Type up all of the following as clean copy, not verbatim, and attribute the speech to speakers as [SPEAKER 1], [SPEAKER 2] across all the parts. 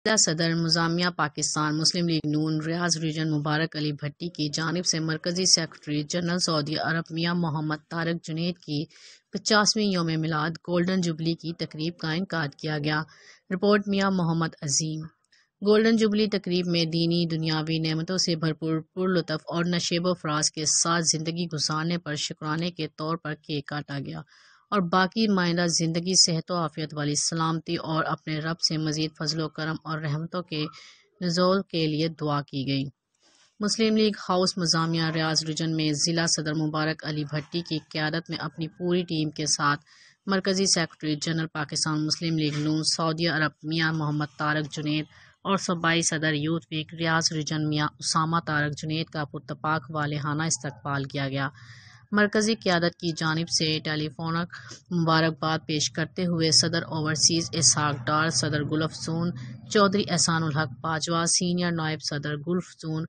[SPEAKER 1] ضلع صدر مزاحمیہ پاکستان مسلم لیگ نون ریاض ریجن مبارک علی بھٹی کی جانب سے مرکزی سیکرٹری جنرل سعودی عرب میاں محمد طارق جنید کی 50ویں یوم میلاد گولڈن جوبلی کی تقریب کا انعقاد کیا گیا۔ رپورٹ میاں محمد عظیم۔ گولڈن جوبلی تقریب میں دینی دنیاوی نعمتوں سے بھرپور پرلطف اور نشیب و فراز کے ساتھ زندگی گزارنے پر شکرانے کے طور پر کیک کاٹا گیا اور باقی ماندہ زندگی صحت و عافیت والی سلامتی اور اپنے رب سے مزید فضل و کرم اور رحمتوں کے نزول کے لیے دعا کی گئی۔ مسلم لیگ ہاؤس مزاحمیہ ریاض ریجن میں ضلع صدر مبارک علی بھٹی کی قیادت میں اپنی پوری ٹیم کے ساتھ مرکزی سیکرٹری جنرل پاکستان مسلم لیگ نون سعودی عرب میاں محمد طارق جنید اور صوبائی صدر یوتھ ویک ریاض ریجن میاں اسامہ طارق جنید کا پرتپاک والہانہ استقبال کیا گیا۔ مرکزی قیادت کی جانب سے ٹیلی فونک مبارکباد پیش کرتے ہوئے صدر اوورسیز اسحاق ڈار، صدر گلف زون چودھری احسان الحق باجوہ، سینئر نائب صدر گلف زون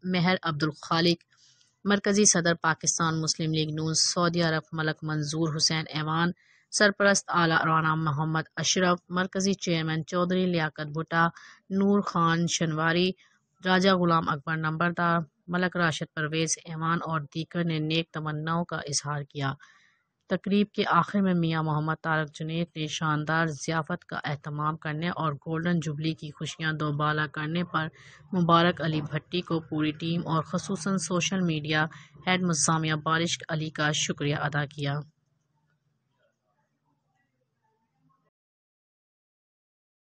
[SPEAKER 1] مہر عبدالخالق، مرکزی صدر پاکستان مسلم لیگ نون سعودی عرب ملک منظور حسین ایوان، سرپرست اعلیٰ رانا محمد اشرف، مرکزی چیئرمین چودھری لیاقت بھٹا، نور خان شنواری، راجہ غلام اکبر نمبردار، ملک راشد پرویز ایوان اور دیگر نے نیک تمناؤں کا اظہار کیا۔ تقریب کے آخر میں میاں محمد طارق جنید نے شاندار ضیافت کا اہتمام کرنے اور گولڈن جوبلی کی خوشیاں دوبالا کرنے پر مبارک علی بھٹی کو پوری ٹیم اور خصوصاً سوشل میڈیا ہیڈ مزاحمیہ بارش علی کا شکریہ ادا کیا۔